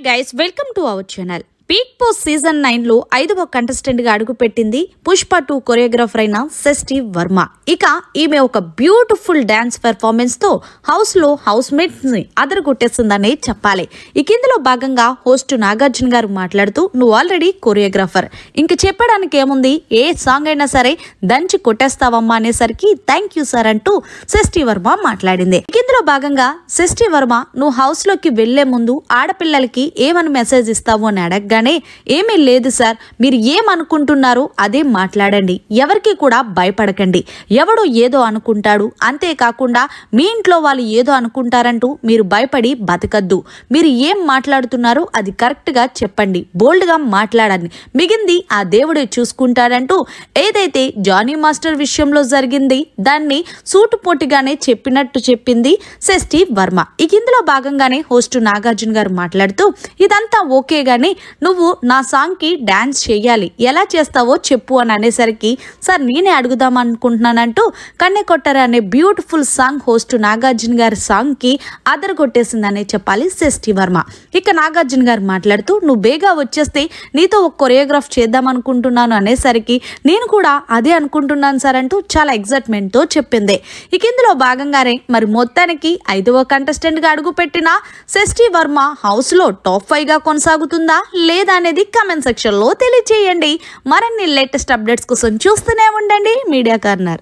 guys, welcome to our channel. Bigg Boss season 9 లో 5వ contestant గా అడుగుపెట్టింది పుష్ప 2 కొరియోగ్రాఫర్ అయిన సెస్టి వర్మ. ఇక ఈమె ఒక బ్యూటిఫుల్ డాన్స్ పెర్ఫార్మెన్స్ తో హౌస్ లో హౌస్ మేట్స్ ని అదరగొట్టేస్తుందనే చెప్పాలి. ఇక ఇందులో భాగంగా హోస్ట్ నాగార్జున గారు మాట్లాడుతూ నువ్వు ఆల్రెడీ కొరియోగ్రాఫర్, ఇంక చెప్పడానికి ఏముంది, ఏ సాంగ్ అయినా సరే దంచి కొట్టేస్తావమ్మా అనేసరికి థ్యాంక్ యూ సార్ అంటూ సెస్టి వర్మ మాట్లాడింది. ఇందులో భాగంగా సెస్టి వర్మ నువ్వు హౌస్ లోకి వెళ్లే ముందు ఆడపిల్లలకి ఏమని మెసేజ్ ఇస్తావు అని అడగగానే ఏమీ లేదు సార్, మీరు ఏమనుకుంటున్నారో అదే మాట్లాడండి, ఎవరికి కూడా భయపడకండి, ఎవడో ఏదో అనుకుంటాడు, అంతేకాకుండా మీ ఇంట్లో వాళ్ళు ఏదో అనుకుంటారంటూ మీరు భయపడి బతకద్దు, మీరు ఏం మాట్లాడుతున్నారో అది కరెక్ట్ గా చెప్పండి, బోల్డ్ గా మాట్లాడండి, మిగింది ఆ దేవుడే చూసుకుంటాడంటూ ఏదైతే జానీ మాస్టర్ విషయంలో జరిగింది దాన్ని సూటుపోటుగానే చెప్పినట్టు చెప్పింది సెస్టి వర్మ. ఇక ఇందులో భాగంగానే హోస్ట్ నాగార్జున గారు మాట్లాడుతూ ఇదంతా ఓకే గానీ నువ్వు నా సాంగ్ కి డాన్స్ చేయాలి, ఎలా చేస్తావో చెప్పు అని అనేసరికి సార్ నేనే అడుగుదాం అనుకుంటున్నానంటూ కన్నె కొట్టరే అనే బ్యూటిఫుల్ సాంగ్ హోస్ట్ నాగార్జున గారి సాంగ్ కి అదరగొట్టేసిందనే చెప్పాలి సెస్టి వర్మ. ఇక నాగార్జున గారు మాట్లాడుతూ నువ్వు బేగా వచ్చేస్తే నీతో ఒక కొరియోగ్రాఫ్ చేద్దాం అనుకుంటున్నాను అనేసరికి నేను కూడా అదే అనుకుంటున్నాను సార్ అంటూ చాలా ఎగ్జైట్మెంట్ తో చెప్పింది. ఇక ఇందులో భాగంగానే మరి మొత్తానికి 5వ కంటెస్టెంట్ గా అడుగు పెట్టిన సెస్టి వర్మ హౌస్ లో టాప్ 5 గా కొనసాగుతుందా లేదా అనేది కామెంట్ సెక్షన్ లో తెలియజేయండి. మరిన్ని లేటెస్ట్ అప్డేట్స్ కోసం చూస్తూనే ఉండండి మీడియా కార్నర్.